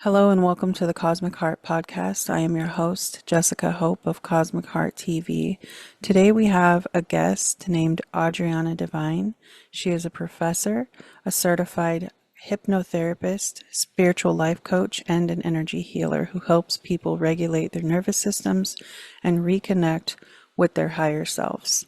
Hello and welcome to the Cosmic Heart Podcast. I am your host, Jessica Hope of Cosmic Heart TV. Today we have a guest named Adrina Divine. She is a professor, a certified hypnotherapist, spiritual life coach, and an energy healer who helps people regulate their nervous systems and reconnect with their higher selves.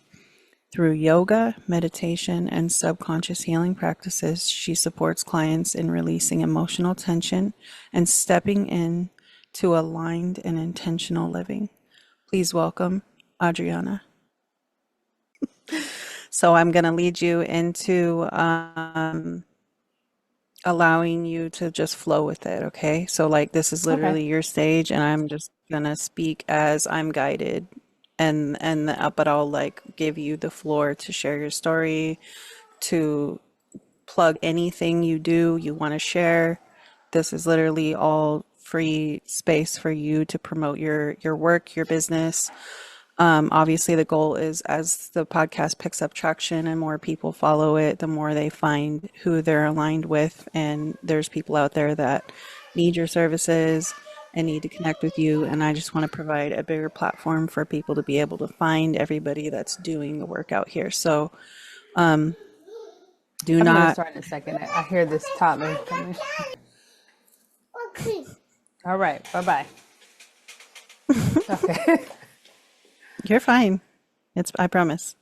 Through yoga, meditation, and subconscious healing practices, she supports clients in releasing emotional tension and stepping in to aligned and intentional living. Please welcome Adriana. So I'm going to lead you into allowing you to just flow with it, okay? So like this is Okay. literally your stage and I'm just going to speak as I'm guided and but I'll like give you the floor to share your story, to plug anything you want to share. This is literally all free space for you to promote your work, your business. Obviously, the goal is as the podcast picks up traction and more people follow it, the more they find who they're aligned with. And there's people out there that need your services and need to connect with you. And I just want to provide a bigger platform for people to be able to find everybody that's doing the work out here. So do I'm gonna not, start in a second. I hear this toddler coming. All right. Bye bye. Okay. you're fine. I promise.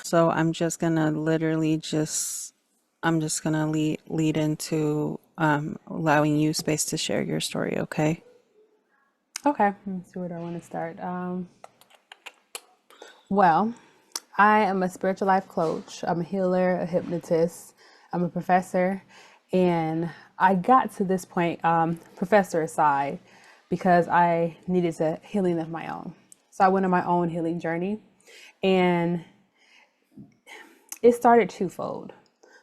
So I'm just gonna literally just, I'm just gonna lead into allowing you space to share your story, okay? Okay. Let's see where do I want to start. Well, I am a spiritual life coach. I'm a healer, a hypnotist. I'm a professor, and I got to this point, professor aside, because I needed a healing of my own. So I went on my own healing journey, and it started twofold.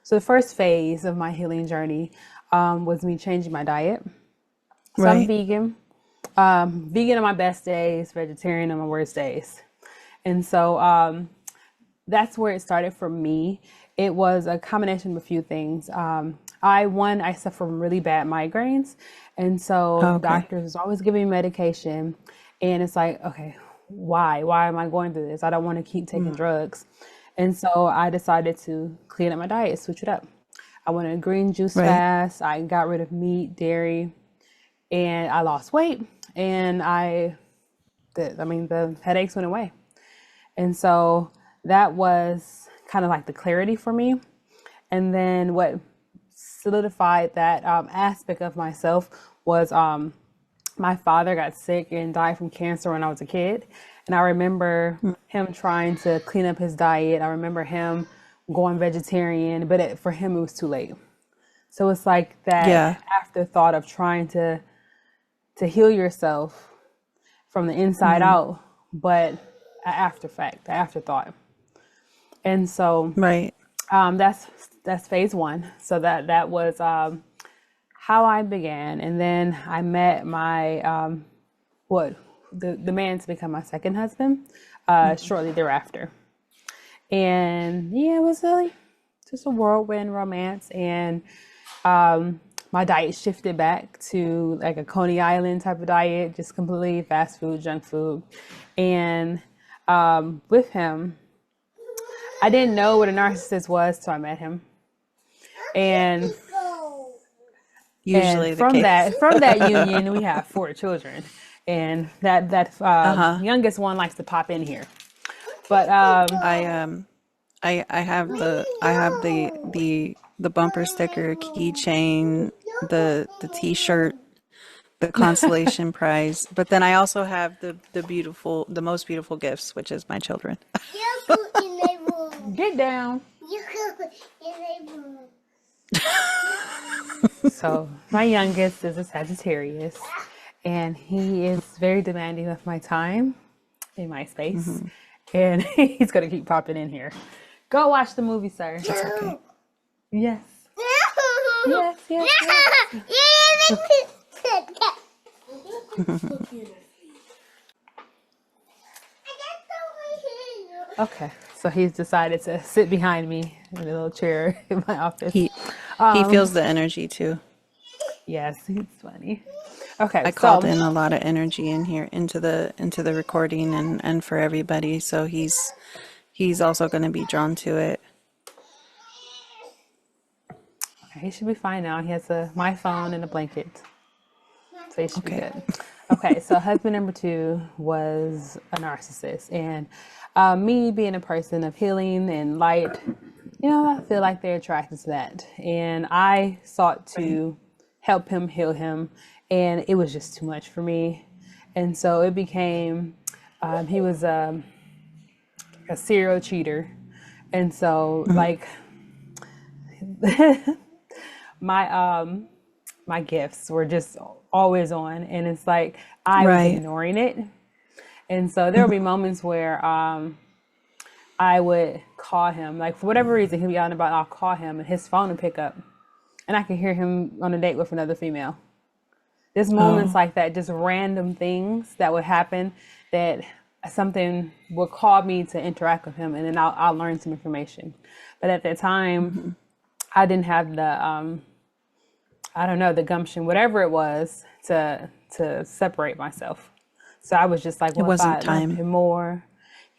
So the first phase of my healing journey was me changing my diet. So I'm Right. vegan, vegan on my best days, vegetarian on my worst days. And so that's where it started for me. It was a combination of a few things. I suffer from really bad migraines. And so Okay. doctors was always giving me medication. And it's like, okay, why? Why am I going through this? I don't want to keep taking Mm. drugs. And so I decided to clean up my diet, switch it up. I went on a green juice Right. fast. I got rid of meat, dairy, and I lost weight. And the headaches went away. And so that was kind of like the clarity for me. And then what solidified that aspect of myself was my father got sick and died from cancer when I was a kid. And I remember Mm. him trying to clean up his diet. I remember him going vegetarian, but for him, it was too late. So it's like that Yeah. afterthought of trying to heal yourself from the inside Hmm. out, but the afterthought. And so Right. that's phase one. So that was how I began, and then I met my what the man to become my second husband shortly thereafter. And yeah, it was really just a whirlwind romance, and my diet shifted back to like a Coney Island type of diet, just completely fast food, junk food, and with him I didn't know what a narcissist was till I met him. And Usually the from case. that union we have four children. And that Uh-huh. youngest one likes to pop in here. But I I have the bumper sticker, keychain, the t-shirt, the consolation prize. But then I also have the most beautiful gifts, which is my children. get down. So my youngest is a Sagittarius, and he is very demanding of my time in my space. Hmm. And he's gonna keep popping in here. Go watch the movie, sir. That's okay. Yes. Yes, yes, yes. Okay. So he's decided to sit behind me in a little chair in my office. He he feels the energy too. Yes, it's funny. Okay, I called so in a lot of energy in here into the recording and for everybody, so he's also going to be drawn to it. okay, he should be fine now. He has my phone and a blanket, so he should be Okay. good. Okay, so husband number two was a narcissist, and me being a person of healing and light, I feel like they're attracted to that, and I sought Right. to help him heal him, and it was just too much for me, and so it became he was a serial cheater, and so Mhm. like my my gifts were just always on, and it's like I was Right. ignoring it. And so there would be Mhm. moments where I would call him, like for whatever reason he'd be out and about, I'll call him and his phone would pick up, and I could hear him on a date with another female. There's moments Oh. like that, just random things that would happen, that something would call me to interact with him, and then I'll learn some information. But at that time, Mhm. I didn't have the I don't know, the gumption, whatever it was, to separate myself. So I was just like, It well, if wasn't I loved time. him more,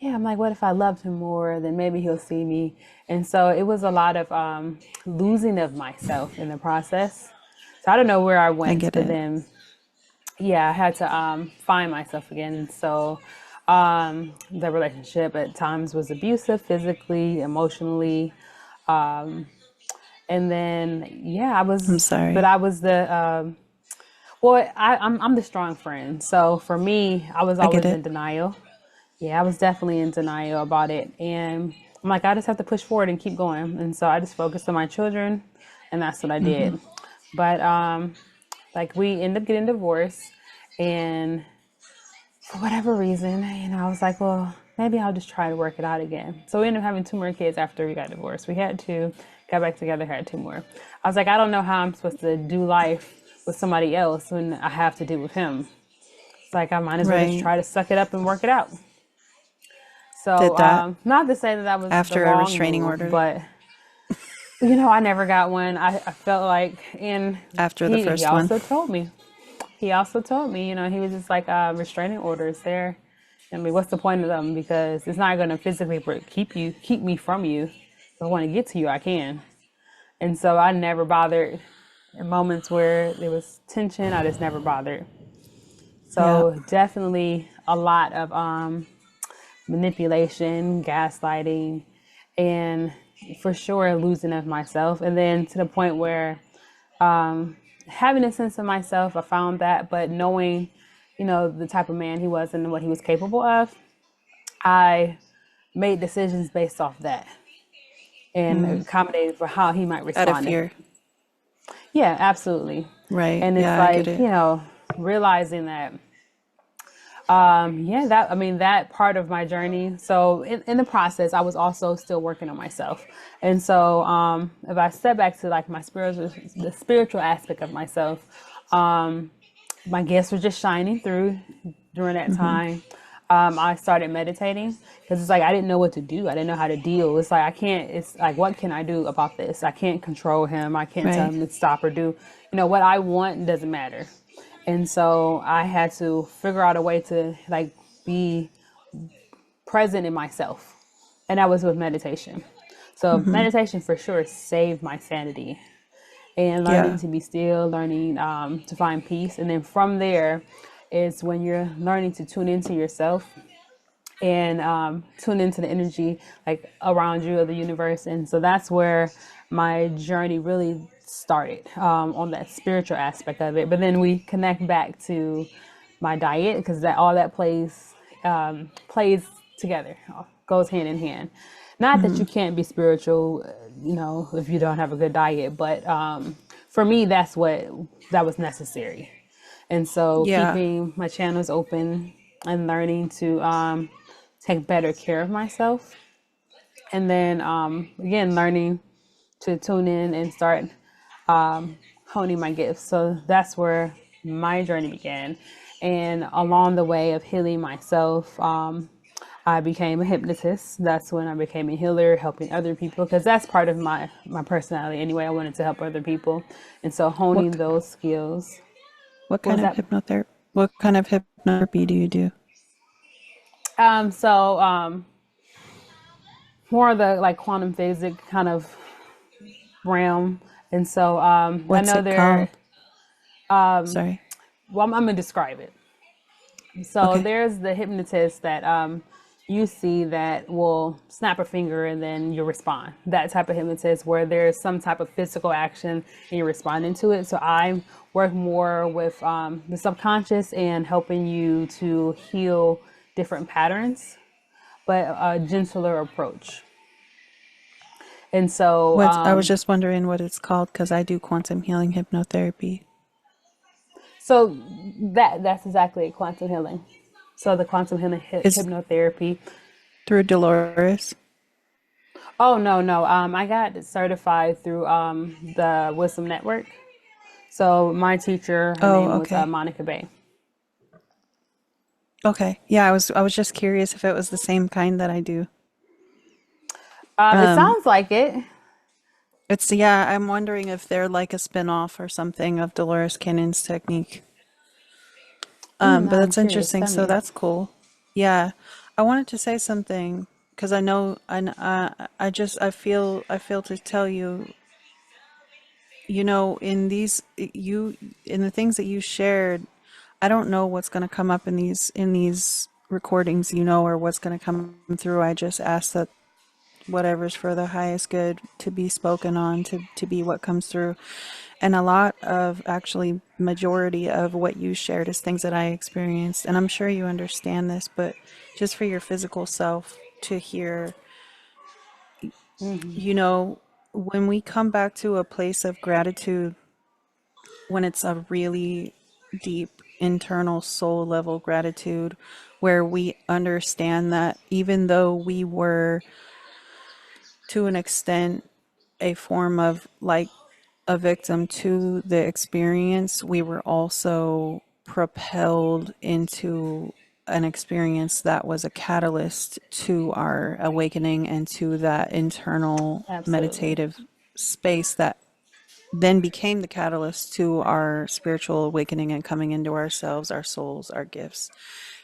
yeah, I'm like, what if I loved him more? Then maybe he'll see me. And so it was a lot of losing of myself in the process. So I don't know where I I went, get but it. then yeah, I had to find myself again. And so the relationship at times was abusive, physically, emotionally. And then yeah, I'm but sorry. I was the well, I'm the strong friend. So for me, I was I get always it. in denial. Yeah, I was definitely in denial about it. And I'm like, I just have to push forward and keep going. And so I just focused on my children, and that's what I Mhm. did. But like we ended up getting divorced, and for whatever reason, I was like, well, maybe I'll just try to work it out again. So we ended up having two more kids after we got divorced. We had two, got back together, had two more. I was like, I don't know how I'm supposed to do life with somebody else when I have to do with him. It's like I might as well just Right. try to suck it up and work it out. So, Did that not to say that that was the after a wrong restraining move, order but I never got one. I felt like, and after the he first one. also told me, he was just like, restraining orders there. I mean, what's the point of them? Because it's not going to physically keep me from you. If I want to get to you, I can. And so I never bothered. In moments where there was tension, I just never bothered. Yeah. So definitely a lot of manipulation, gaslighting, and for sure losing of myself. And then to the point where having a sense of myself, I found that, but knowing, the type of man he was and what he was capable of, I made decisions based off that and Mm. accommodated for how he might Out of respond. fear. Yeah, absolutely. Right. And it's Yeah, I get like, it. realizing that yeah, that part of my journey. So in the process, I was also still working on myself. And so if I step back to like the spiritual aspect of myself, my gifts were just shining through during that Mhm. time. I started meditating because it's like I didn't know what to do. I didn't know how to deal. It's like I can't. It's like what can I do about this? I can't control him. I can't tell Right. him to stop or do. What I want doesn't matter. And so I had to figure out a way to like be present in myself, and that was with meditation. So Mhm. meditation for sure saved my sanity, and learning Yeah. to be still, learning to find peace. And then from there is when you're learning to tune into yourself and tune into the energy like around you of the universe. And so that's where my journey really started on that spiritual aspect of it. But then we connect back to my diet because that all that plays together, goes hand in hand. Not that you Mhm. can't be spiritual, if you don't have a good diet, but for me, that was necessary. And so Yeah. keeping my channels open and learning to take better care of myself. And then again, learning to tune in and start honing my gifts. So that's where my journey began. And along the way of healing myself, I became a hypnotist. That's when I became a healer, helping other people, because that's part of my personality anyway. I wanted to help other people, and so honing What those skills. what What was kind of that? hypnotherapy? What kind of hypnotherapy do you do? So more of the like quantum physics kind of realm, and so I What's know it there. called? Sorry. Well, I'm gonna describe it. So Okay. there's the hypnotist that you see that will snap a finger and then you respond. That type of hypnotist where there's some type of physical action and you're responding to it. So I work more with the subconscious and helping you to heal different patterns, but a gentler approach. And so, What's I was just wondering what it's called because I do quantum healing hypnotherapy so that's exactly it, quantum healing. So the quantum healing is hypnotherapy. through Dolores. Oh no, no. I got certified through the Wisdom Network. So my teacher, her Oh, name was okay. Monica Bay. Okay. Yeah, I was just curious if it was the same kind that I do. It Um, sounds like it. it's yeah, I'm wondering if they're like a spin-off or something of Dolores Cannon's technique. But I'm that's curious. interesting. Tell So me. that's cool. Yeah, I wanted to say something because I know I feel to tell you, in in the things that you shared, I don't know what's going to come up in these recordings, or what's going to come through. I just ask that whatever's for the highest good to be spoken on, to be what comes through. And a lot of actually majority of what you shared is things that I experienced. And I'm sure you understand this, but just for your physical self to hear, when we come back to a place of gratitude, when it's a really deep internal soul level gratitude, where we understand that even though we were to an extent a form of like a victim to the experience, we were also propelled into an experience that was a catalyst to our awakening and to that internal Absolutely. meditative space that then became the catalyst to our spiritual awakening and coming into ourselves, our souls, our gifts.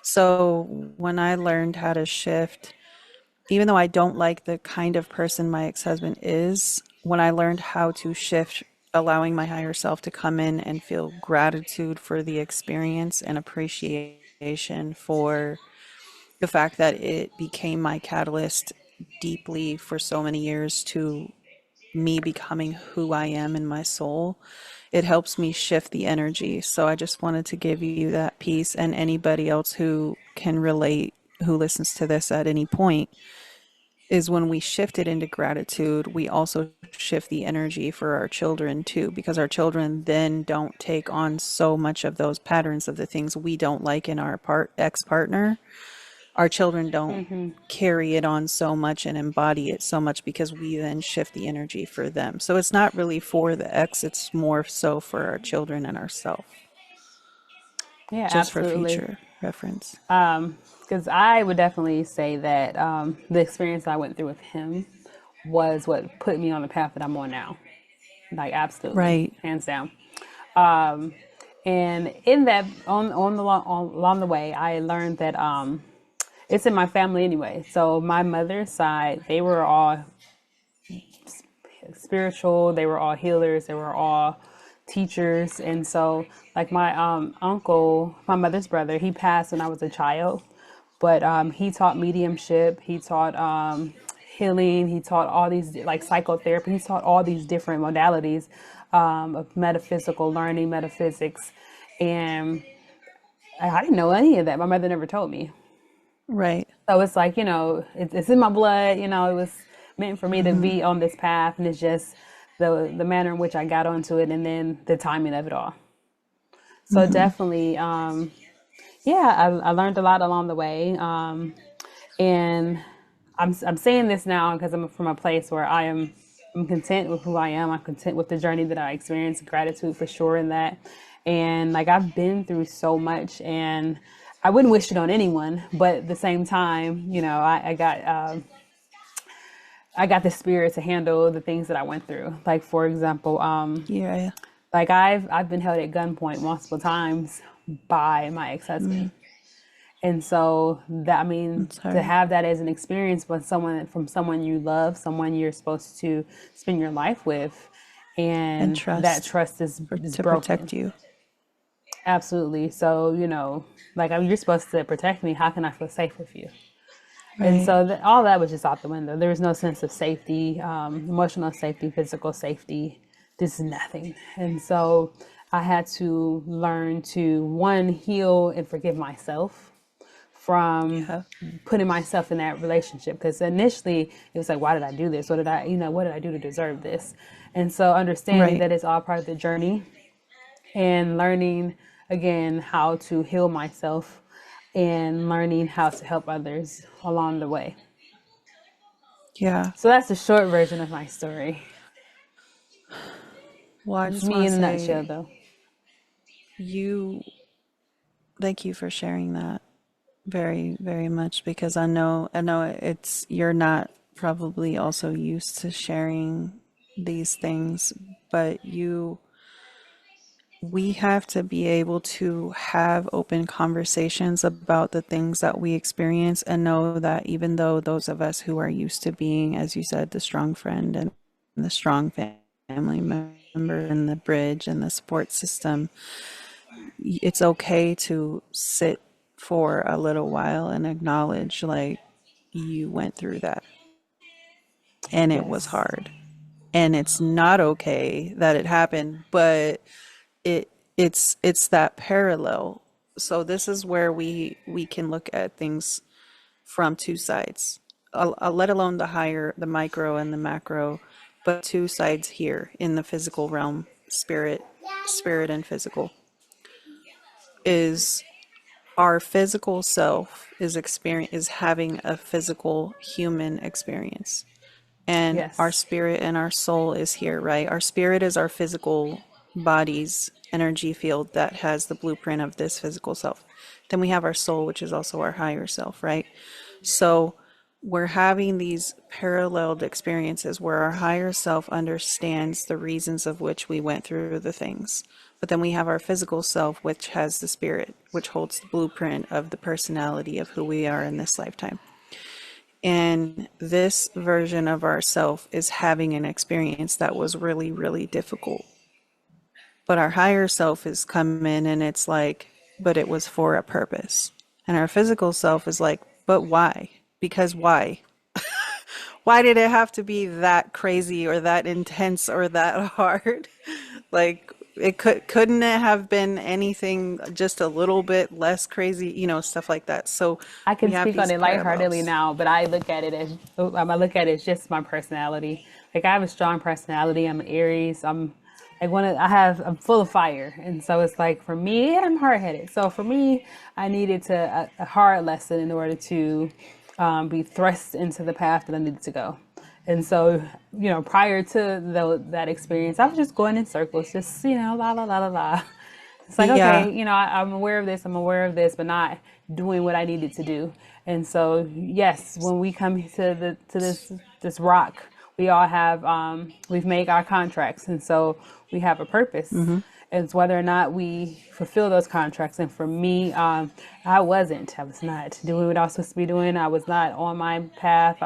So when I learned how to shift, even though I don't like the kind of person my ex husband is, when I learned how to shift, allowing my higher self to come in and feel gratitude for the experience and appreciation for the fact that it became my catalyst deeply for so many years to me becoming who I am in my soul, it helps me shift the energy. So I just wanted to give you that piece, and anybody else who can relate, who listens to this at any point, is when we shift it into gratitude, we also shift the energy for our children too, because our children then don't take on so much of those patterns of the things we don't like in our ex partner. Our children don't carry it on so much and embody it so much because we then shift the energy for them. So it's not really for the ex, it's more so for our children and ourself, Yeah, just for absolutely. future reference. Because I would definitely say that the experience I went through with him was what put me on the path that I'm on now. Like absolutely, Right. hands down. And in that, along the way, I learned that it's in my family anyway. So my mother's side, they were all spiritual. They were all healers. They were all teachers. And so, like my uncle, my mother's brother, he passed when I was a child, but he taught mediumship. He taught healing. He taught all these like psychotherapy. He taught all these different modalities of metaphysical learning, metaphysics, and I didn't know any of that. My mother never told me. Right. So it's like, it's in my blood, it was meant for me to Mm-hmm. be on this path, and it's just the manner in which I got onto it and then the timing of it all. So Mm-hmm. definitely, yeah, I learned a lot along the way. And I'm saying this now because I'm from a place where I'm content with who I am. I'm content with the journey that I experienced. Gratitude for sure in that. And like I've been through so much, and I wouldn't wish it on anyone, but at the same time, I got the spirit to handle the things that I went through. Like for example, Yeah. like I've been held at gunpoint multiple times by my ex-husband. Mm, And so that, I mean, it's to hard. have that as an experience with someone, from someone you love, someone you're supposed to spend your life with, And and that trust trust is to broken. protect you. Absolutely. So, like, I mean, you're supposed to protect me. How can I feel safe with you? And Right. so all that was just out the window. There was no sense of safety, emotional safety, physical safety. This is nothing. And so I had to learn to, one, heal and forgive myself from Yeah. putting myself in that relationship. Because initially it was like, why did I do this? What did I do to deserve this? And so understanding Right. that it's all part of the journey, and learning again how to heal myself and learning how to help others along the way. Yeah. So that's the short version of my story. Well, I It's just me want to in a nutshell, say though. you, thank you for sharing that very, very much because I know it's, you're not probably also used to sharing these things, but we have to be able to have open conversations about the things that we experience and know that even though those of us who are used to being, as you said, the strong friend and the strong family member and the bridge and the support system, it's okay to sit for a little while and acknowledge like you went through that and it was Yes. hard. And it's not okay that it happened, but it's that parallel. So this is where we can look at things from two sides, let alone the higher, the micro and the macro, but two sides here in the physical realm, spirit and physical, is our physical self is having a physical human experience, and our Yes. spirit and our soul is here, right? Our spirit is our physical body's energy field that has the blueprint of this physical self. Then we have our soul, which is also our higher self, right? So we're having these paralleled experiences where our higher self understands the reasons of which we went through the things. But then we have our physical self, which has the spirit, which holds the blueprint of the personality of who we are in this lifetime. And this version of ourself is having an experience that was really, really difficult. But our higher self is come in and it's like, but it was for a purpose. And our physical self is like, but why? Because why? Why did it have to be that crazy or that intense or that hard? Like couldn't it have been anything just a little bit less crazy, stuff like that. So I we can have speak on these it lightheartedly parallels. now, but I look at it as I look at it as just my personality. Like I have a strong personality. I'm an Aries. I'm like I'm full of fire, and so it's like for me, and I'm hard headed. So for me, I needed a hard lesson in order to be thrust into the path that I needed to go. And so, prior to that experience, I was just going in circles, just la la la la la. It's like, Yeah. okay, I'm aware of this, but not doing what I needed to do. And so, yes, when we come to this rock, we all have we've made our contracts, and so we have a purpose. Hmm. It's whether or not we fulfill those contracts. And for me, I was not doing what I was supposed to be doing. I was not on my path.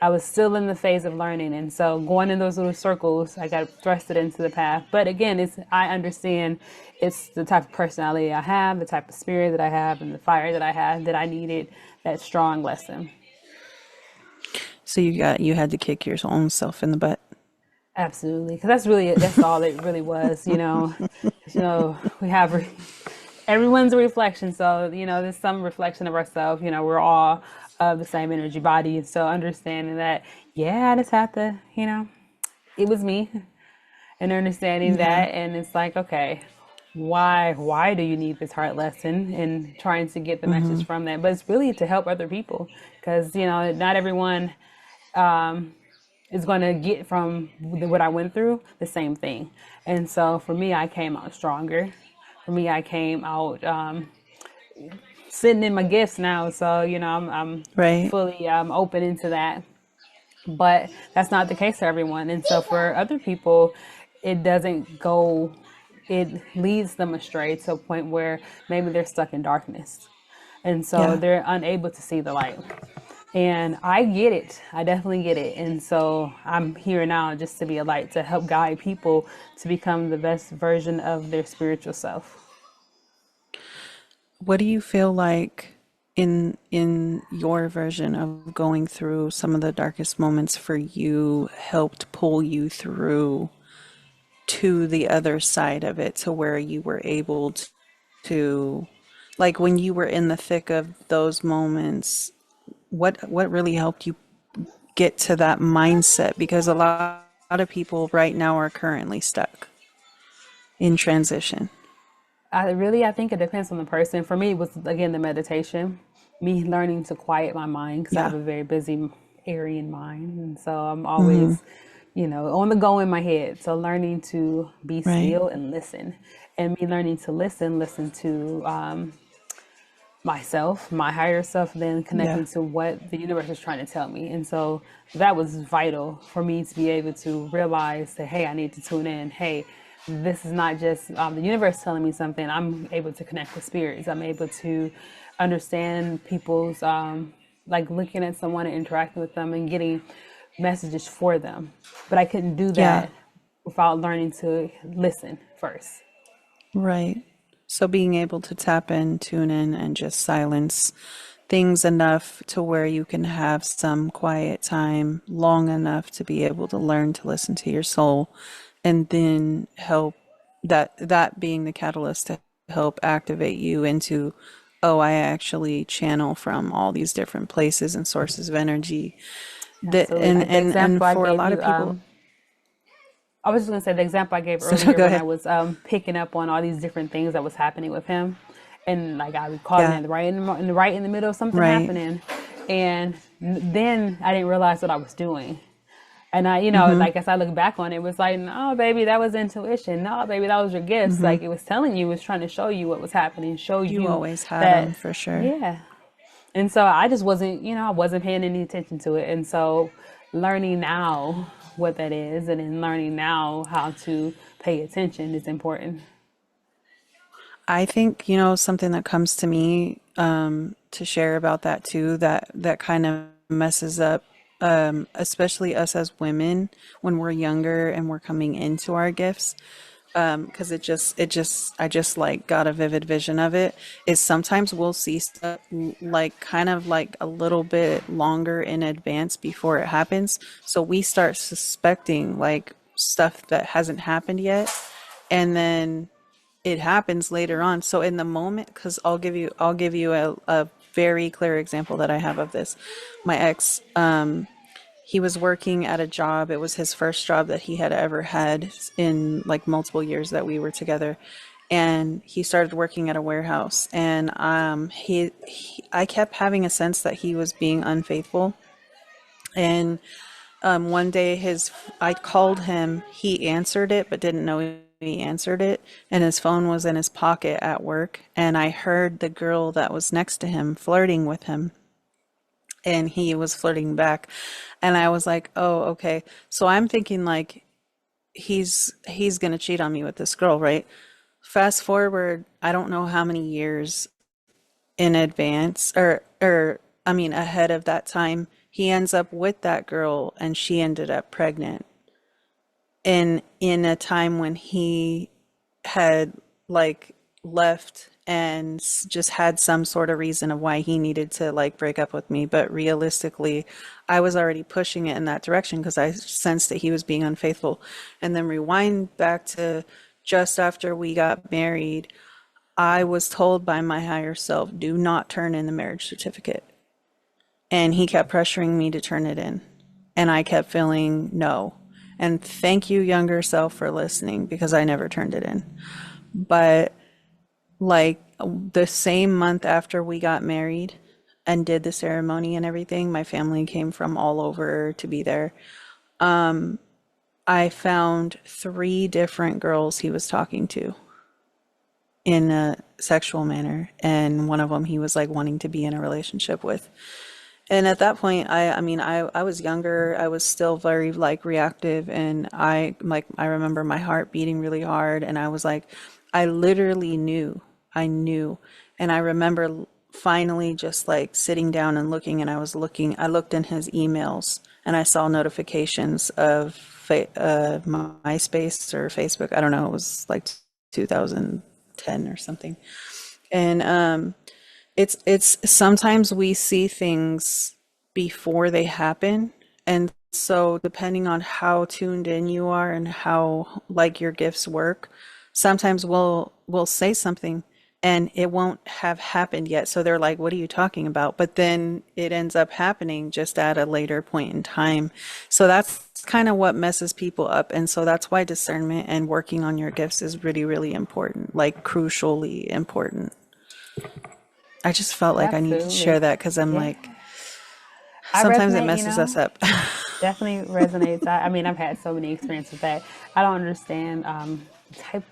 I was still in the phase of learning. And so going in those little circles, I got thrusted into the path. But again, I understand it's the type of personality I have, the type of spirit that I have, and the fire that I have, that I needed that strong lesson. So you had to kick your own self in the butt. Absolutely. Because that's all it really was, we have everyone's a reflection. So, there's some reflection of ourselves. We're all of the same energy body. So understanding that, yeah, I just have to, it was me, and understanding Yeah. that. And it's like, okay, why do you need this hard lesson, and trying to get the Hmm. message from that. But it's really to help other people, because, not everyone is going to get from what I went through the same thing. And so for me, I came out stronger. For me, I came out sitting in my gifts now. So, I'm Right. fully open into that. But that's not the case for everyone. And so for other people, it doesn't go, it leads them astray to a point where maybe they're stuck in darkness. And so Yeah. they're unable to see the light. And I get it. I definitely get it. And so I'm here now just to be a light to help guide people to become the best version of their spiritual self. What do you feel like in your version of going through some of the darkest moments for you helped pull you through to the other side of it to where you were able to like when you were in the thick of those moments, what really helped you get to that mindset? Because a lot of people right now are currently stuck in transition. I think it depends on the person. For me, it was again the meditation, me learning to quiet my mind because I have Yeah. a very busy Aryan mind, and so I'm always, on the go in my head. So learning to be Right. still and listen, and me learning to listen to myself, my higher self, then Yeah. connecting to what the universe is trying to tell me. And so that was vital for me to be able to realize that, hey, I need to tune in. Hey, this is not just the universe telling me something. I'm able to connect with spirits. I'm able to understand people's, like looking at someone and interacting with them and getting messages for them. But I couldn't do Yeah. that without learning to listen first. Right. So being able to tap in, tune in, and just silence things enough to where you can have some quiet time long enough to be able to learn to listen to your soul and then help that being the catalyst to help activate you into, oh, I actually channel from all these different places and sources of energy. That Absolutely. Like the and example I for a gave lot you, of people, I was just gonna say the example I gave so no, earlier go when I ahead. was picking up on all these different things that was happening with him, and like I was caught Yeah. in the right in the middle of something Right. happening, and then I didn't realize what I was doing. And I, Mm-hmm. like as I look back on it, it was like, no, baby, that was intuition. No, baby, that was your gifts. Mm-hmm. Like it was telling you, it was trying to show you what was happening, show You you always had that, them for sure. yeah. And so I just wasn't, I wasn't paying any attention to it. And so learning now what that is and then learning now how to pay attention is important. I think, something that comes to me to share about that too, that kind of messes up, especially us as women when we're younger and we're coming into our gifts. Because I just like got a vivid vision of it. Is sometimes we'll see stuff like kind of like a little bit longer in advance before it happens. So we start suspecting like stuff that hasn't happened yet. And then it happens later on. So in the moment, because I'll give you a very clear example that I have of this. My ex, he was working at a job. It was his first job that he had ever had in like multiple years that we were together. And he started working at a warehouse. And I kept having a sense that he was being unfaithful. And one day I called him. He answered it, but didn't know he answered it. And his phone was in his pocket at work. And I heard the girl that was next to him flirting with him. And he was flirting back. And I was like, oh, okay. So I'm thinking like he's gonna cheat on me with this girl, right? Fast forward, I don't know how many years in advance or I mean ahead of that time, he ends up with that girl and she ended up pregnant in a time when he had like left and just had some sort of reason of why he needed to like break up with me. But realistically, I was already pushing it in that direction because I sensed that he was being unfaithful. And then rewind back to just after we got married, I was told by my higher self, do not turn in the marriage certificate. And he kept pressuring me to turn it in. And I kept feeling no. And thank you, younger self, for listening because I never turned it in. But like the same month after we got married and did the ceremony and everything, my family came from all over to be there. I found three different girls he was talking to. in a sexual manner, and one of them he was like wanting to be in a relationship with. And at that point, I mean, I was younger. I was still very like reactive, and I remember my heart beating really hard, and I was like, I literally knew, I knew, and I remember finally just like sitting down and looking, and I looked in his emails, and I saw notifications of MySpace or Facebook. I don't know. It was like 2010 or something, and it's sometimes we see things before they happen. And so depending on how tuned in you are and how like your gifts work, sometimes we'll say something and it won't have happened yet. So they're like, "What are you talking about?" But then it ends up happening just at a later point in time. So that's kind of what messes people up. And so that's why discernment and working on your gifts is really, really important, like crucially important. I just felt like I need to Absolutely. share that because I'm Yeah. like, I sometimes it resonate, you messes us know, up. definitely resonates. I mean, I've had so many experiences with that. I don't understand type.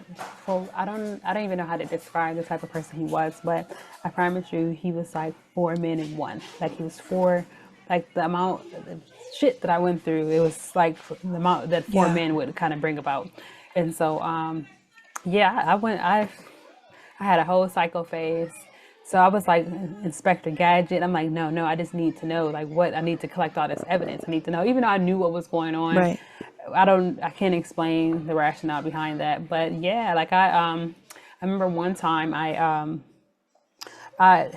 Well, I don't even know how to describe the type of person he was, but I promise you, he was like four men in one. Like he was four, like the amount of shit that I went through. It was like the amount that four Yeah, men would kind of bring about. And so, yeah, I had a whole psycho phase. So I was like Inspector Gadget. I'm like, no, no, I just need to know like what I need to collect all this evidence. I need to know, even though I knew what was going on. right. I can't explain the rationale behind that. But yeah, like I remember one time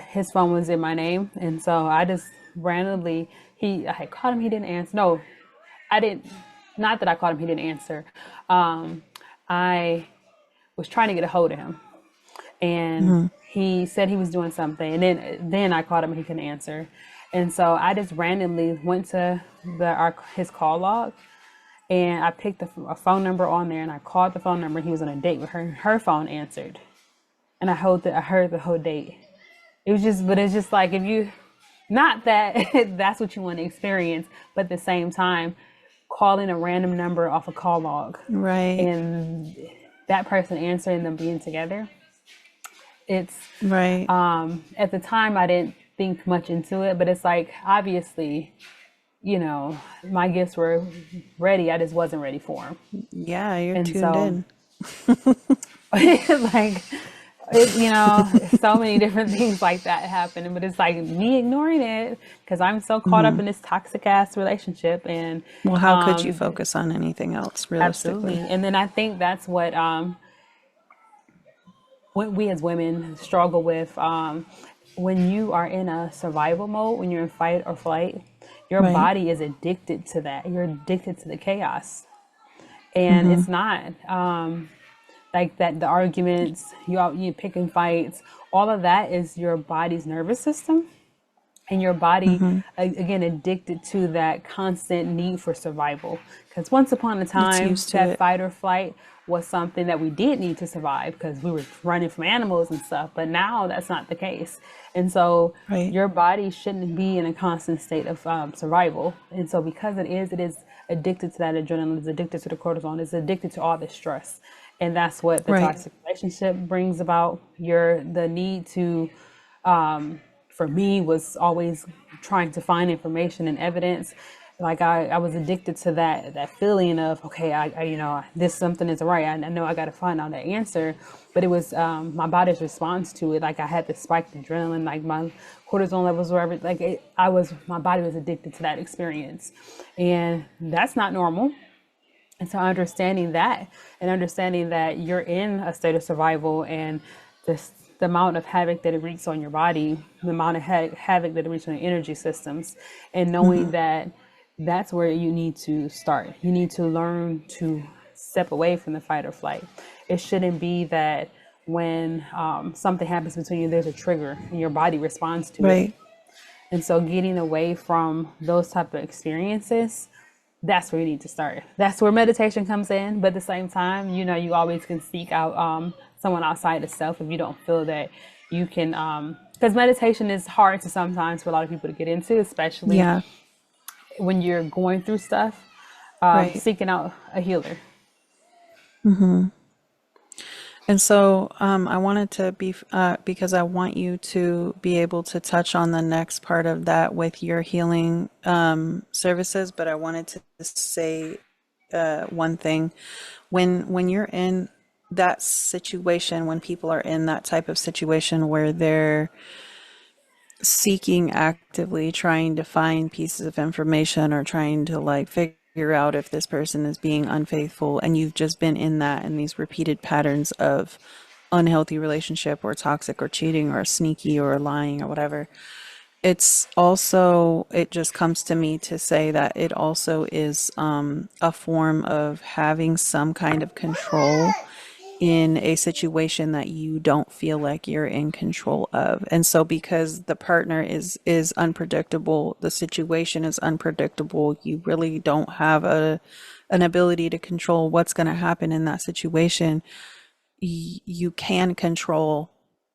his phone was in my name, and so I just randomly I had called him, he didn't answer. No, I didn't. Not that I called him, he didn't answer. Um, I was trying to get a hold of him, and he said he was doing something, and then I called him and he couldn't answer, and so I just randomly went to his call log, and I picked a phone number on there, and I called the phone number. He was on a date with her. Her phone answered, and I heard the whole date. It was just, but it's just like if you, not that that's what you want to experience, but at the same time, calling a random number off a call log, Right. and that person answering, them being together. It's Right. at the time I didn't think much into it, but it's like obviously, my gifts were ready. I just wasn't ready for them, Yeah, you're and tuned so in. like so many different things like that happen. But it's like me ignoring it because I'm so caught up in this toxic ass relationship, and Well, how could you focus on anything else absolutely. realistically? And then I think that's what we as women struggle with. When you are in a survival mode, when you're in fight or flight, your Right. body is addicted to that. You're addicted to the chaos. And it's not like that, the arguments, you picking fights, all of that is your body's nervous system. And your body, again, addicted to that constant need for survival. Because once upon a It's time, used to that it. fight or flight was something that we did need to survive because we were running from animals and stuff. But now that's not the case. And so Right. your body shouldn't be in a constant state of survival. And so because it is addicted to that adrenaline, it's addicted to the cortisol, it's addicted to all the stress. And that's what the Right. toxic relationship brings about. The need to for me was always trying to find information and evidence. Like I was addicted to that feeling of okay, this something isn't right. I know I got to find out the answer, but it was my body's response to it. Like I had this spiked adrenaline, like my cortisol levels were like my body was addicted to that experience, and that's not normal. And so understanding that and understanding that you're in a state of survival and the amount of havoc that it wreaks on your body, the amount of havoc that it wreaks on your energy systems, and knowing that that's where you need to start. You need to learn to step away from the fight or flight. It shouldn't be that when something happens between you, there's a trigger and your body responds to it. Right. And so getting away from those type of experiences, that's where you need to start. That's where meditation comes in. But at the same time, you always can seek out someone outside of self if you don't feel that you can. Because meditation is hard to sometimes for a lot of people to get into, especially Yeah. when you're going through stuff. Right. Seeking out a healer. And so I wanted to be, because I want you to be able to touch on the next part of that with your healing services, but I wanted to say one thing. When you're in that situation, when people are in that type of situation where they're seeking actively, trying to find pieces of information or trying to like figure out if this person is being unfaithful, and you've just been in that in these repeated patterns of unhealthy relationship or toxic or cheating or sneaky or lying or whatever, it's also, it just comes to me to say that it also is a form of having some kind of control in a situation that you don't feel like you're in control of. And so because the partner is unpredictable, the situation is unpredictable, you really don't have a an ability to control what's going to happen in that situation. You can control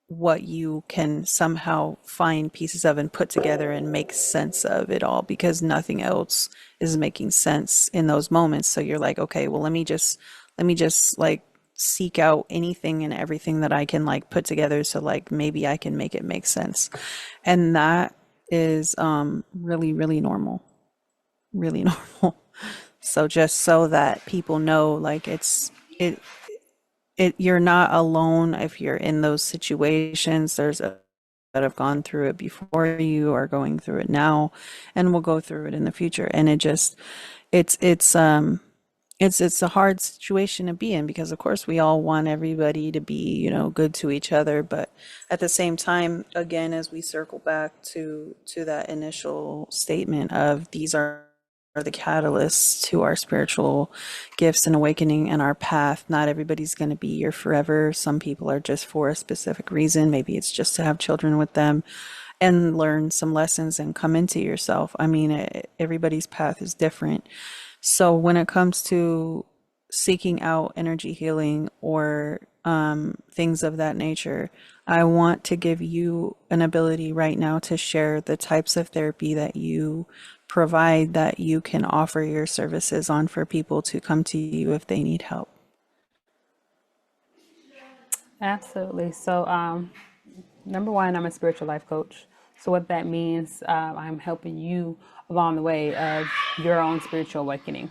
what you can somehow find pieces of and put together and make sense of it all, because nothing else is making sense in those moments. So you're like, okay, well, let me just like seek out anything and everything that I can like put together, so like maybe I can make it make sense. And that is really, really normal. Really normal. So just so that people know, like it you're not alone if you're in those situations. There's a that have gone through it before you, are going through it now, and will go through it in the future. And it just it's a hard situation to be in, because of course we all want everybody to be, good to each other, but at the same time, again, as we circle back to that initial statement of these are the catalysts to our spiritual gifts and awakening and our path. Not everybody's going to be here forever. Some people are just for a specific reason. Maybe it's just to have children with them and learn some lessons and come into yourself. I mean, everybody's path is different. So when it comes to seeking out energy healing or things of that nature, I want to give you an ability right now to share the types of therapy that you provide, that you can offer your services on for people to come to you if they need help. Absolutely. So, number one, I'm a spiritual life coach. So what that means, I'm helping you along the way of your own spiritual awakening.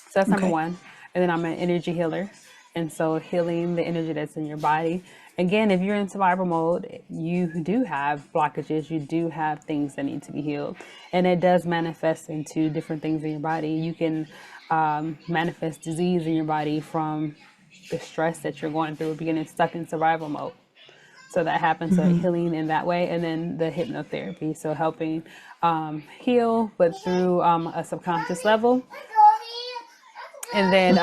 So that's number Okay. one. And then I'm an energy healer. And so healing the energy that's in your body. Again, if you're in survival mode, you do have blockages, you do have things that need to be healed. And it does manifest into different things in your body. You can manifest disease in your body from the stress that you're going through, beginning stuck in survival mode. So that happens, so healing in that way. And then the hypnotherapy, so helping heal, but through a subconscious level. And then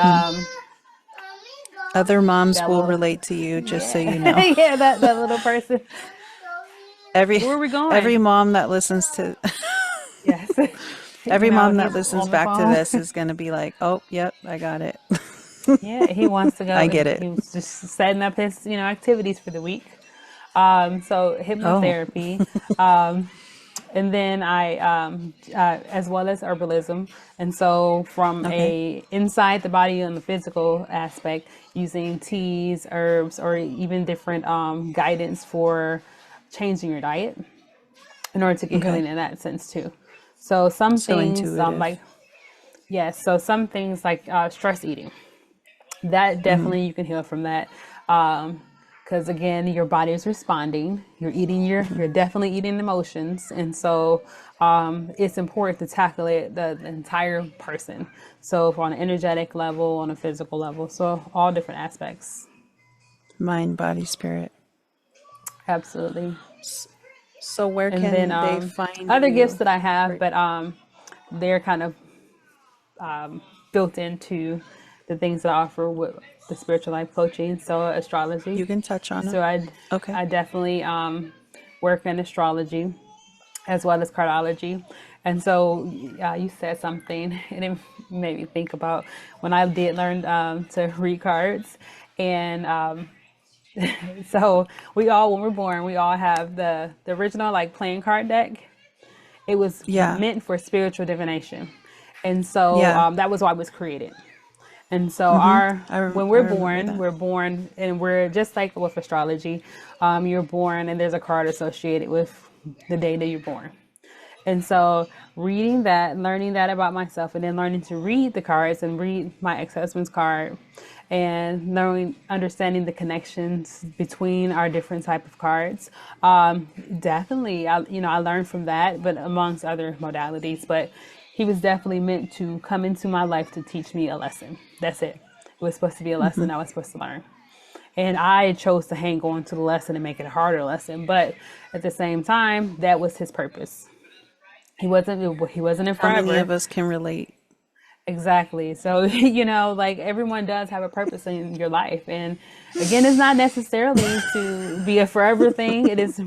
Other moms that will little, relate to you, just so yeah, you know. yeah, that little person. Every Where are we every going? mom that listens to Yes. every mom that He's listens on the back to phone. this is going to be like, "Oh, yep, I got it. Yeah, he wants to go. I get it." He was just setting up his, activities for the week. So Oh, hypnotherapy, and then as well as herbalism. And so from okay. a inside the body and the physical aspect, using teas, herbs, or even different guidance for changing your diet in order to get Okay. healing in that sense too. So some So things intuitive. like yes, so some things like stress eating, that definitely you can heal from that. Because again, your body is responding. You're definitely eating emotions, and so it's important to tackle it the entire person. So on an energetic level, on a physical level, so all different aspects. Mind, body, spirit. Absolutely. So where And then can they find other gifts you? that I have, Or but they're kind of built into the things that I offer with the spiritual life coaching. So astrology. you can touch on them. So I, Okay. I definitely work in astrology as well as cardiology. And so you said something, and it made me think about when I did learn to read cards. And so we all, when we're born, we all have the original like playing card deck. It was Yeah. meant for spiritual divination. And so Yeah. that was why it was created. And so Mm-hmm. our when I remember that. we're born, and we're just like with astrology. You're born, and there's a card associated with the day that you're born. And so reading that, learning that about myself, and then learning to read the cards and read my ex-husband's card, and knowing, understanding the connections between our different type of cards. Definitely, I learned from that, but amongst other modalities. But he was definitely meant to come into my life to teach me a lesson. That's it. It was supposed to be a lesson Mm-hmm. I was supposed to learn. And I chose to hang on to the lesson and make it a harder lesson. But at the same time, that was his purpose. He wasn't in How many forever. of us can relate? Exactly. So, like everyone does have a purpose in your life. And again, it's not necessarily to be a forever thing. It's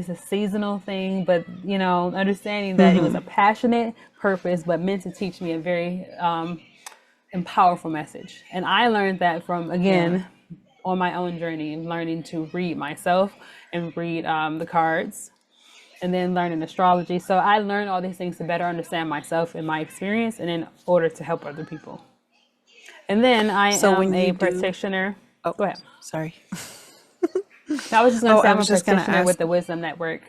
a seasonal thing, but understanding that it was Mm-hmm. a passionate purpose, but meant to teach me a very and powerful message. And I learned that from, Yeah. again, on my own journey, learning to read myself and read the cards, and then learning astrology. So I learned all these things to better understand myself and my experience, and in order to help other people. And then I So am when a you do, practitioner. oh, Go ahead. sorry. I was just going to Oh, say I I'm a was just gonna practitioner with ask the Wisdom Network.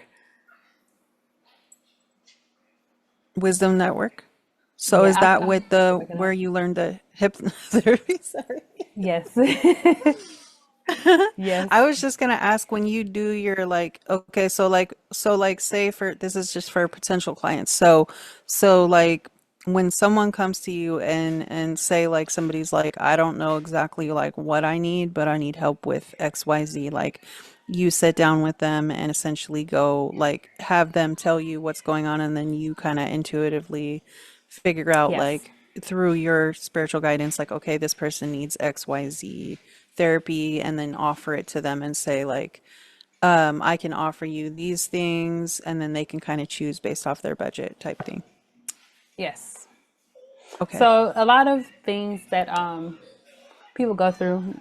Wisdom Network. So Yeah, is that I'm with the waking where up. you learned the hypnotherapy? Sorry. Yes. Yes. I was just gonna ask when you do your like okay, so like say for this is just for potential clients. So like when someone comes to you and say like somebody's like I don't know exactly like what I need, but I need help with XYZ, like you sit down with them and essentially go like have them tell you what's going on and then you kind of intuitively figure out Yes. like through your spiritual guidance like okay, this person needs XYZ therapy and then offer it to them and say like I can offer you these things and then they can kind of choose based off their budget type thing. Yes. Okay. So a lot of things that people go through,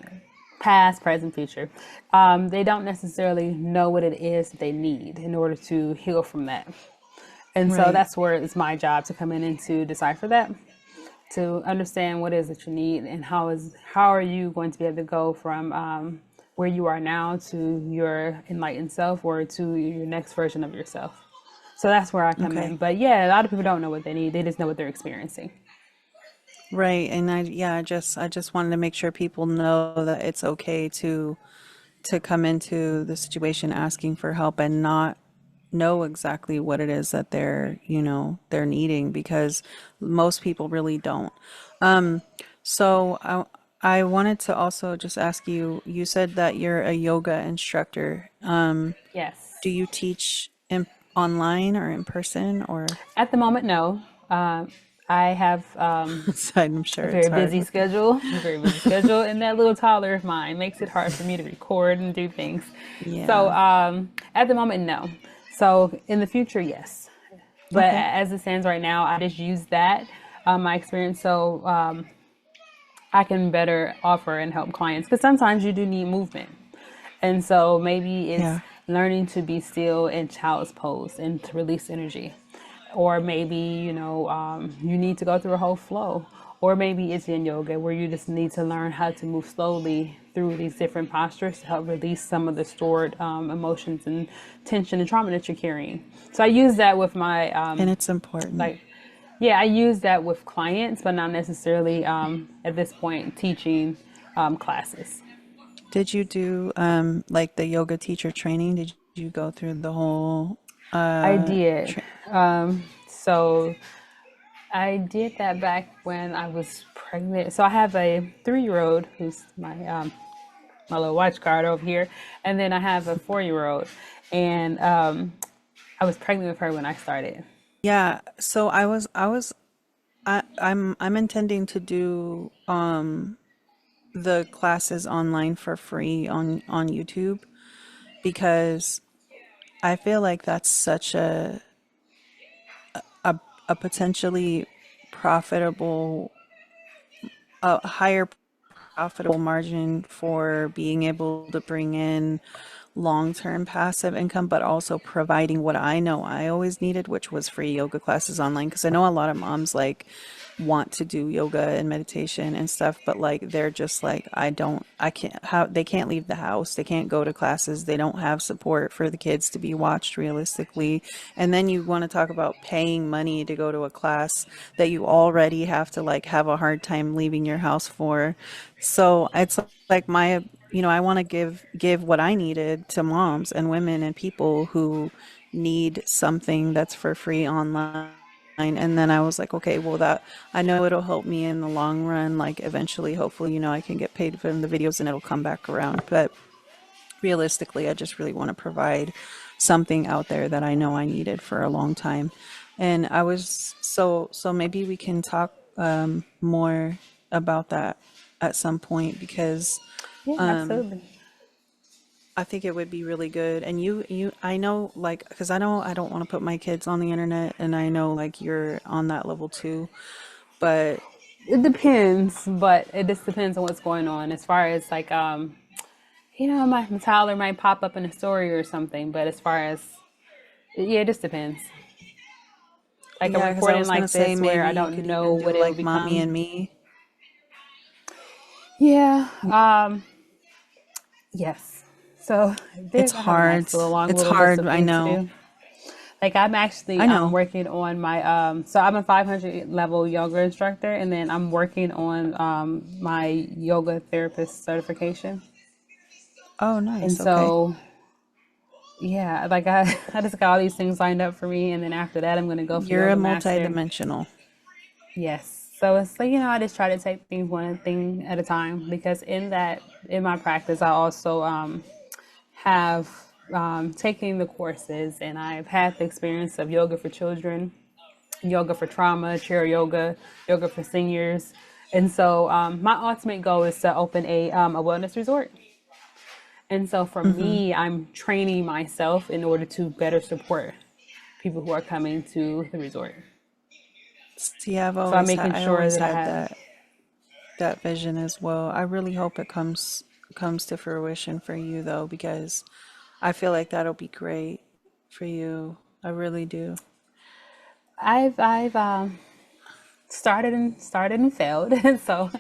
past, present, future, they don't necessarily know what it is that they need in order to heal from that. And so Right. that's where it's my job to come in and to decipher that, to understand what it is that you need, and how are you going to be able to go from where you are now to your enlightened self, or to your next version of yourself. So that's where I come in. Okay. But yeah, a lot of people don't know what they need. They just know what they're experiencing. Right. And I just wanted to make sure people know that it's okay to come into the situation asking for help and not know exactly what it is that they're needing because most people really don't. So I wanted to also just ask you, you said that you're a yoga instructor. Do Yes. you teach online or in person or At the moment, no. I have I'm a sure it's very hard busy with the schedule, a very busy schedule, and that little toddler of mine makes it hard for me to record and do things. So yeah. at the moment, no. So in the future, yes. But Okay. as it stands right now, I just use that my experience, so I can better offer and help clients, because sometimes you do need movement. And so maybe it's Yeah. learning to be still in child's pose and to release energy. Or maybe, you need to go through a whole flow. Or maybe it's in yoga where you just need to learn how to move slowly through these different postures to help release some of the stored emotions and tension and trauma that you're carrying. So I use that with my, And it's important. like, yeah, I use that with clients, but not necessarily at this point teaching classes. Did you do like the yoga teacher training? Did you go through the whole I did. tra So I did that back when I was pregnant. So I have a 3-year-old who's my little watch guard over here, and then I have a 4-year-old, and I was pregnant with her when I started. Yeah, so I'm intending to do the classes online for free on YouTube because I feel like that's such a potentially profitable a higher profitable margin for being able to bring in long-term passive income, but also providing what I know I always needed, which was free yoga classes online. Because I know a lot of moms like want to do yoga and meditation and stuff, but like they're just like, I can't, how they can't leave the house, they can't go to classes, they don't have support for the kids to be watched realistically. And then you want to talk about paying money to go to a class that you already have to like have a hard time leaving your house for. So it's like I want to give what I needed to moms and women and people who need something that's for free online. And then I was like, okay, well, that I know it'll help me in the long run. Like eventually, hopefully, I can get paid for the videos and it'll come back around. But realistically, I just really want to provide something out there that I know I needed for a long time. And I was so maybe we can talk more about that at some point because Yeah, absolutely. I think it would be really good. And I know, like, because I know I don't want to put my kids on the internet, and I know, like, you're on that level too. But It depends, but it just depends on what's going on. As far as like, my Tyler might pop up in a story or something, but as far as, yeah, it just depends. Like a yeah, because I recording was gonna like say this where maybe I you don't could know even what do it will like mommy become. and me. Yeah. Yes. So It's I have a hard. nice little long It's little list hard. of I things to know. do. Like I'm actually I know. working on my so I'm a 500 level yoga instructor, and then I'm working on my yoga therapist certification. Oh, And nice. Okay. so yeah, like I just got all these things lined up for me, and then after that I'm gonna go for You're a yoga master. multi-dimensional. Yes. So it's like, I just try to take things one thing at a time because in my practice I also have taken the courses, and I've had the experience of yoga for children, yoga for trauma, chair yoga, yoga for seniors. And so my ultimate goal is to open a wellness resort. And so for me, I'm training myself in order to better support people who are coming to the resort. See, So I'm making I sure always that I had have, that vision as well. I really hope it comes to fruition for you though, because I feel like that'll be great for you. I really do. I've started and failed. And so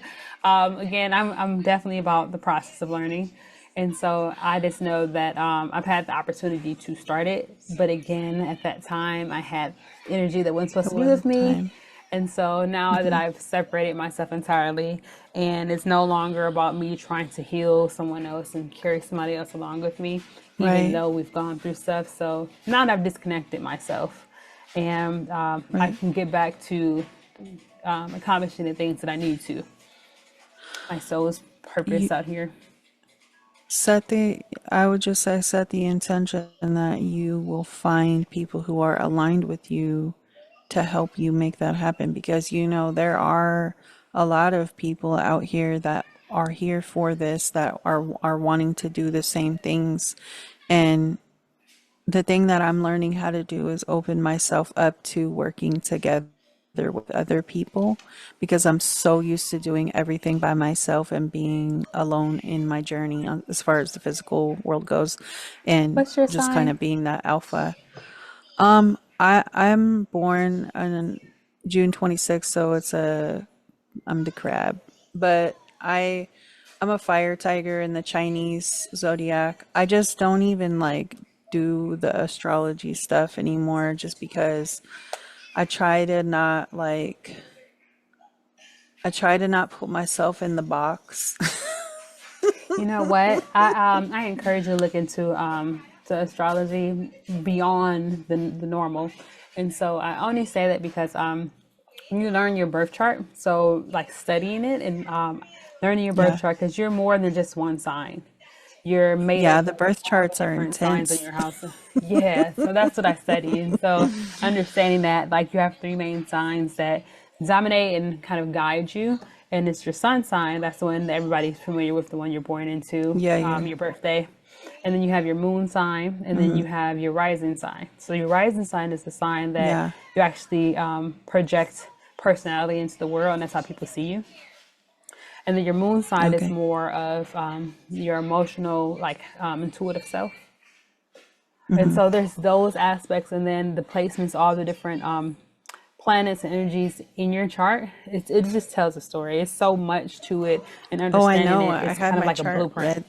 again, I'm definitely about the process of learning. And so I just know that I've had the opportunity to start it, but again, at that time, I had energy that wasn't supposed It to be with wasn't me. time. And so now that I've separated myself entirely, and it's no longer about me trying to heal someone else and carry somebody else along with me, even Right. though we've gone through stuff. So now that I've disconnected myself, and I Right. can get back to accomplishing the things that I need to. My soul's You purpose out here. set the I would just say set the intention that you will find people who are aligned with you to help you make that happen because there are a lot of people out here that are here for this that are wanting to do the same things. And the thing that I'm learning how to do is open myself up to working together with other people because I'm so used to doing everything by myself and being alone in my journey as far as the physical world goes and What's your just kind sign? of being that alpha. I'm born on June 26th, so I'm the crab. But I'm a fire tiger in the Chinese zodiac. I just don't even like do the astrology stuff anymore just because I try to not like I try to not put myself in the box. You know what? I encourage you to look into to astrology beyond the normal. And so I only say that because when you learn your birth chart, so like studying it and learning your birth Yeah. chart, because you're more than just one sign. You're made Yeah, up the of birth all the charts are different signs in intense. your house. Yeah, so that's what I study. And so understanding that like you have three main signs that dominate and kind of guide you. And it's your sun sign, that's the one that everybody's familiar with, the one you're born into, Yeah, yeah. your birthday. And then you have your moon sign, and then you have your rising sign. So your rising sign is the sign that Yeah. you actually project personality into the world, and that's how people see you. And then your moon side is Okay. more of your emotional, like intuitive self. And Hmm. so there's those aspects, and then the placements, all the different planets and energies in your chart. It just tells a story. It's so much to it, and Oh, I understanding know. it I is had kind of my like a chart blueprint. read.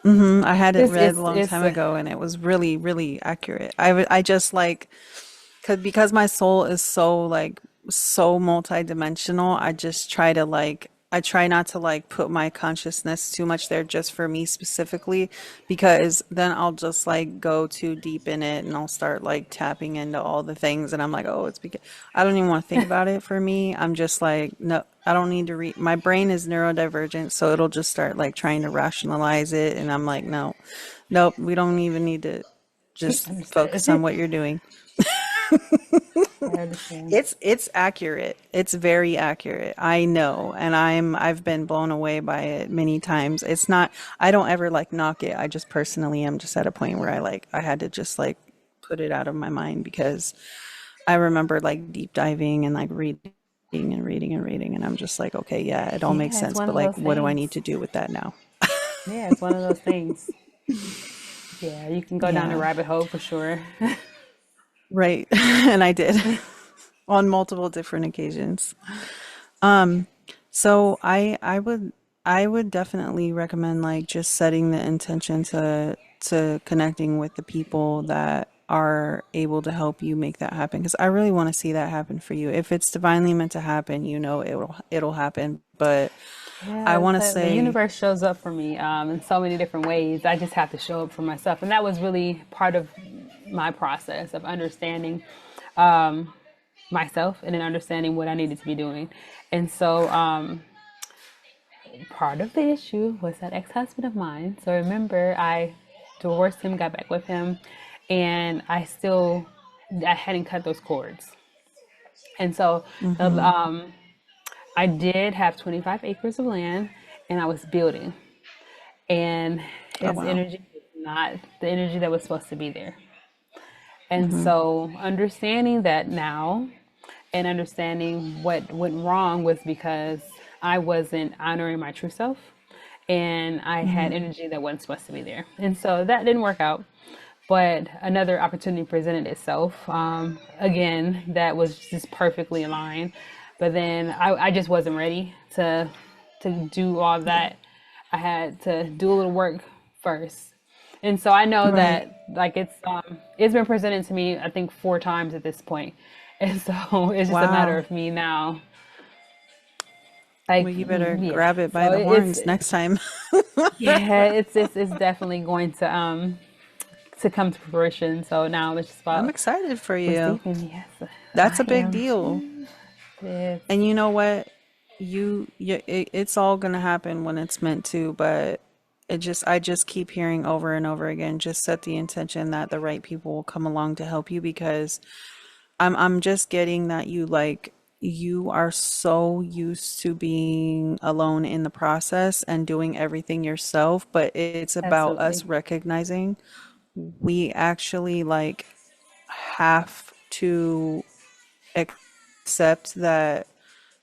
I had it read a long It's time ago, and it was really, really accurate. I just like, because my soul is so like so multidimensional, I just try to like I try not to like put my consciousness too much there just for me specifically, because then I'll just like go too deep in it and I'll start like tapping into all the things and I'm like, oh, it's because I don't even want to think about it for me. I'm just like, no, I don't need to read. My brain is neurodivergent, so it'll just start like trying to rationalize it and I'm like, no, nope, we don't even need to just focus on understand. what you're doing. I understand. It's accurate. It's very accurate. I know, and I've been blown away by it many times. It's not I don't ever like knock it. I just personally am just at a point where I had to just like put it out of my mind because I remember like deep diving and like reading and reading and reading and I'm just like, okay, yeah, it all makes Yeah, it's sense, one but of like those what do I need things. to do with that now? Yeah, it's one of those things. Yeah, you can go down a Yeah, rabbit hole for sure. right. And I did on multiple different occasions. So I would definitely recommend like just setting the intention to connecting with the people that are able to help you make that happen because I really want to see that happen for you. If it's divinely meant to happen, it'll happen. But I Yeah, want to the say, universe shows up for me in so many different ways. I just have to show up for myself. And that was really part of my process of understanding myself and then understanding what I needed to be doing. And so part of the issue was that ex-husband of mine. So remember, I divorced him, got back with him, and I hadn't cut those cords. And so mm-hmm. I did have 25 acres of land, and I was building. And Oh his wow. energy was not the energy that was supposed to be there. And Mm-hmm. so understanding that now and understanding what went wrong was because I wasn't honoring my true self and I Mm-hmm. had energy that wasn't supposed to be there. And so that didn't work out. But another opportunity presented itself. Again, that was just perfectly aligned. But then I just wasn't ready to do all Yeah. that. I had to do a little work first. And so I know Right. that like it's been presented to me I think 4 times at this point. And so it's just a matter Wow. of me now. Well, Like you better yeah. grab it by So the it's horns next time. yeah, it's definitely going to come to fruition. So now it's just I'm about excited for you. receiving. Yes, That's I a big am. deal. It's And you know what? It's all gonna happen when it's meant to, but I just keep hearing over and over again, just set the intention that the right people will come along to help you because I'm just getting that you are so used to being alone in the process and doing everything yourself, but it's about us absolutely. recognizing we actually like have to accept that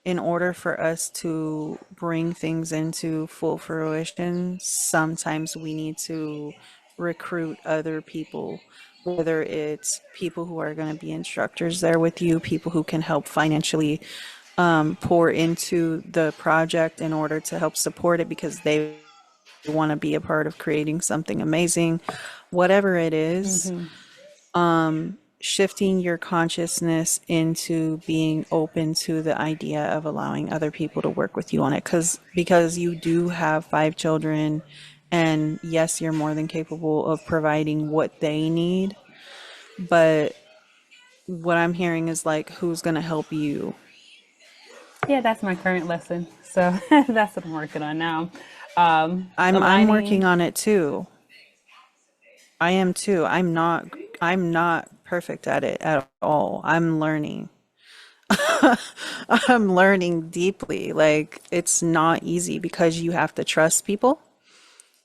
in order for us to bring things into full fruition, sometimes we need to recruit other people, whether it's people who are going to be instructors there with you, people who can help financially pour into the project in order to help support it because they want to be a part of creating something amazing. Whatever it is, Hmm. shifting your consciousness into being open to the idea of allowing other people to work with you on it because you do have 5 children and yes, you're more than capable of providing what they need, but what I'm hearing is like who's going to help you. Yeah, that's my current lesson. So that's what I'm working on now. I'm working Aligning. on it too. I am too. I'm not perfect at it at all. I'm learning. I'm learning deeply. Like, it's not easy because you have to trust people,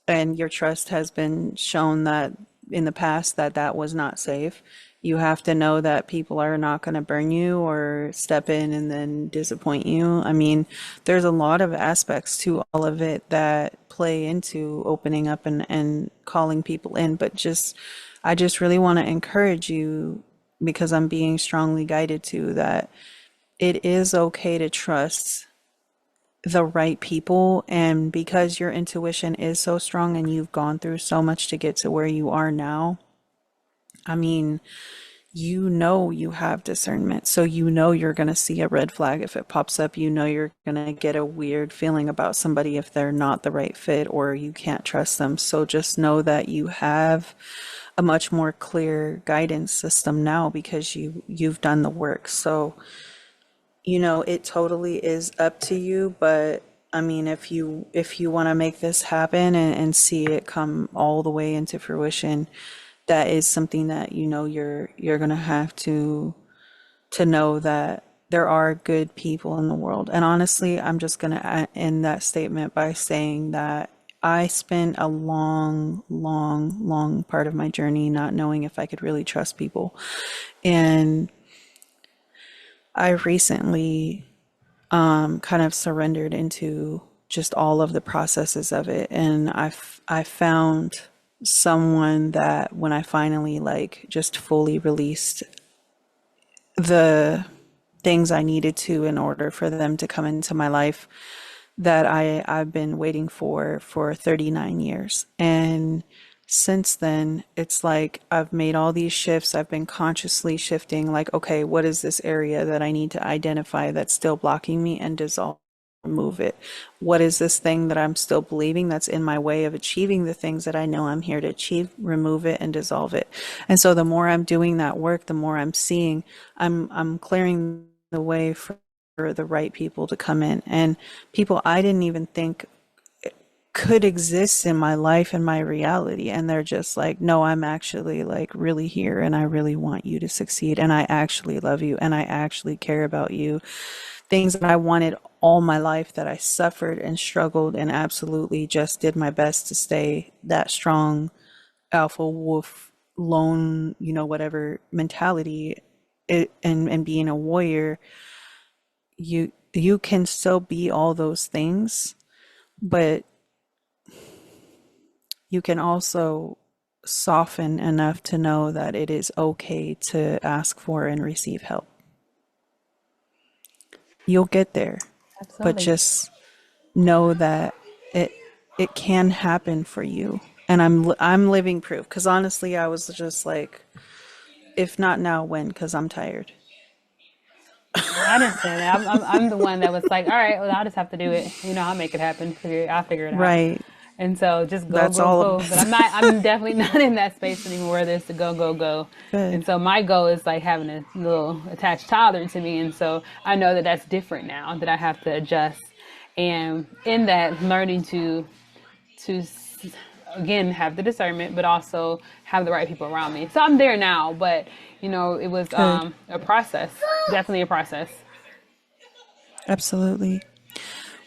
and your trust has been shown that in the past that that was not safe. You have to know that people are not going to burn you or step in and then disappoint you. I mean, there's a lot of aspects to all of it that play into opening up and calling people in, but I just really want to encourage you because I'm being strongly guided to that it is okay to trust the right people. And because your intuition is so strong and you've gone through so much to get to where you are now, I mean, you know you have discernment. So you know you're going to see a red flag if it pops up. You know you're going to get a weird feeling about somebody if they're not the right fit or you can't trust them. So just know that you have a much more clear guidance system now because you've done the work. So, it totally is up to you, but I mean, if you want to make this happen and see it come all the way into fruition, that is something that you're gonna have to know that there are good people in the world. And honestly, I'm just gonna end that statement by saying that I spent a long, long, long part of my journey not knowing if I could really trust people. And I recently kind of surrendered into just all of the processes of it. And I found someone that when I finally like just fully released the things I needed to in order for them to come into my life that I've been waiting for 39 years. And since then, it's like I've made all these shifts. I've been consciously shifting, like, okay, what is this area that I need to identify that's still blocking me and dissolve, remove it? What is this thing that I'm still believing that's in my way of achieving the things that I know I'm here to achieve? Remove it and dissolve it. And so the more I'm doing that work, the more I'm seeing, I'm clearing the way for the right people to come in and people I didn't even think could exist in my life and my reality. And they're just like, no, I'm actually like really here and I really want you to succeed. And I actually love you and I actually care about you. Things that I wanted all my life that I suffered and struggled and absolutely just did my best to stay that strong alpha wolf lone, whatever mentality and being a warrior, you can still be all those things, but you can also soften enough to know that it is okay to ask for and receive help. You'll get there, but Absolutely. just know that it it can happen for you. And I'm living proof because honestly, I was just like, if not now, when? Because I'm tired. I understand that. I'm the one that was like, all right, well, I'll just have to do it. I'll make it happen. I'll figure it out. Right. And so just go, That's go, all of go. But us. I'm definitely not in that space anymore where there's to go, go, go. And Good. so my goal is like having a little attached toddler to me. And so I know that that's different now, that I have to adjust. And in that, learning to again have the discernment, but also have the right people around me. So I'm there now, but it was Good. a process, definitely a process. Absolutely.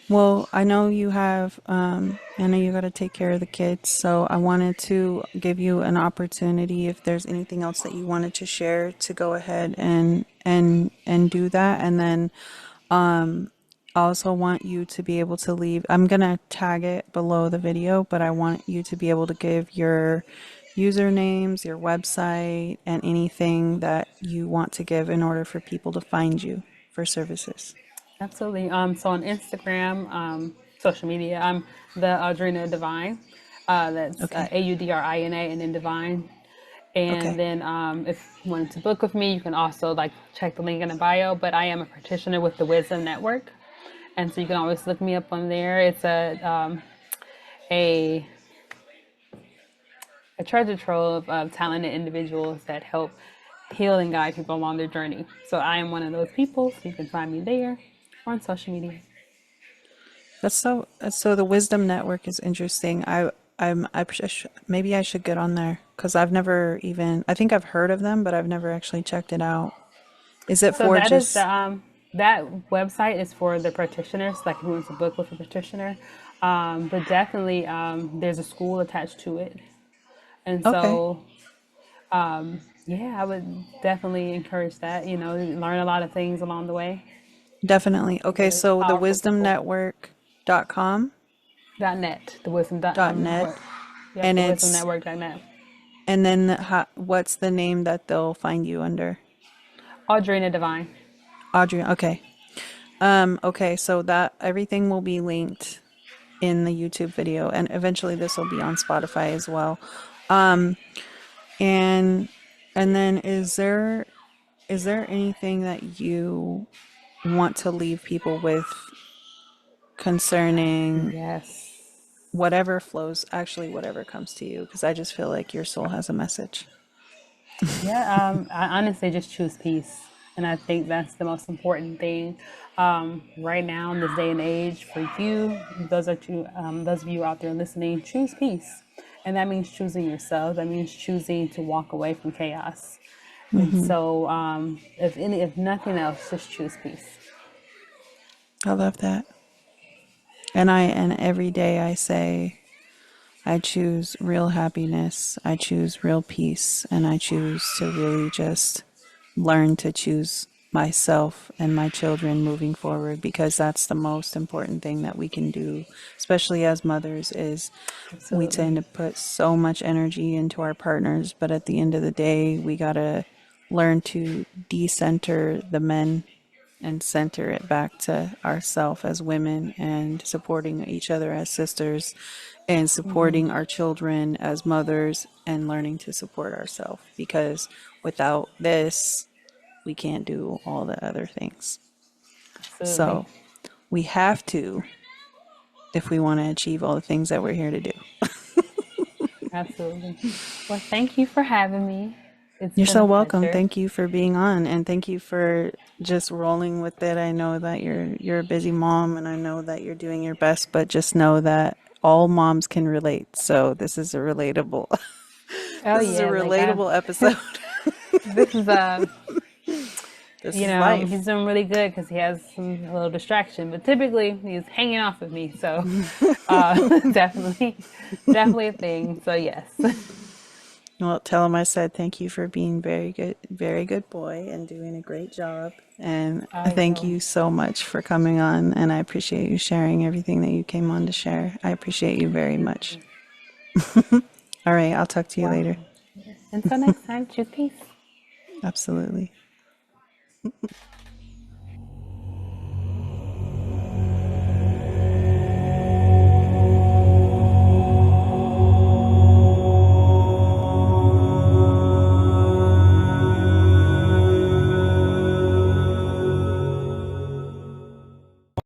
Well, I know you got to take care of the kids. So I wanted to give you an opportunity if there's anything else that you wanted to share to go ahead and do that. And then I also want you to be able to leave. I'm gonna tag it below the video, but I want you to be able to give your usernames, your website, and anything that you want to give in order for people to find you for services. Absolutely. So on Instagram, social media, I'm the Adrina Divine. That's Okay. Audrina and then Divine. And Okay. then if you wanted to book with me, you can also like check the link in the bio. But I am a practitioner with the Wisdom Network, and so you can always look me up on there. It's a a treasure trove of talented individuals that help heal and guide people along their journey. So I am one of those people. So you can find me there or on social media. So the Wisdom Network is interesting. Maybe I should get on there because I've never even I think I've heard of them, but I've never actually checked it out. Is it So for that is the just that website is for the practitioners, like who wants a book with a practitioner. But definitely, there's a school attached to it, and okay? so Yeah, I would definitely encourage that. Learn a lot of things along the way. Definitely. Okay, Very so the powerful wisdom tool. network.com, .net, the wisdom .net, network. Yep, and the it's wisdomnetwork.net. and then what's the name that they'll find you under? Adrina Divine. Audrey. Okay. Okay, so that everything will be linked in the YouTube video, and eventually this will be on Spotify as well. And then is there anything that you want to leave people with concerning Yes. whatever flows, actually whatever comes to you, because I just feel like your soul has a message. Yeah, I honestly just choose peace. And I think that's the most important thing right now in this day and age for you, those of you out there listening, choose peace. And that means choosing yourself. That means choosing to walk away from chaos. And so, if nothing else, just choose peace. I love that. And every day I say I choose real happiness, I choose real peace, and I choose to really just learn to choose myself and my children moving forward, because that's the most important thing that we can do, especially as mothers, is we tend Absolutely. to put so much energy into our partners, but at the end of the day we got to learn to decenter the men and center it back to ourself as women, and supporting each other as sisters, and supporting our children as mothers, and learning to support ourselves, because without this we can't do all the other things. Absolutely. So we have to, if we want to achieve all the things that we're here to do. Absolutely. Well, thank you for having me. It's You're been so a welcome. pleasure. Thank you for being on, and thank you for just rolling with it. I know that you're a busy mom, and I know that you're doing your best, but just know that all moms can relate. So this is a relatable Oh this is a yeah, relatable episode. this is This is life. he's doing really good because he has a little distraction, but typically he's hanging off of me. So, definitely, definitely a thing. So yes, Well, tell him I said thank you for being very good boy and doing a great job. And I thank will. you so much for coming on. And I appreciate you sharing everything that you came on to share. I appreciate you very much. All right, I'll talk to you Well, later. until next time, choose peace. Absolutely.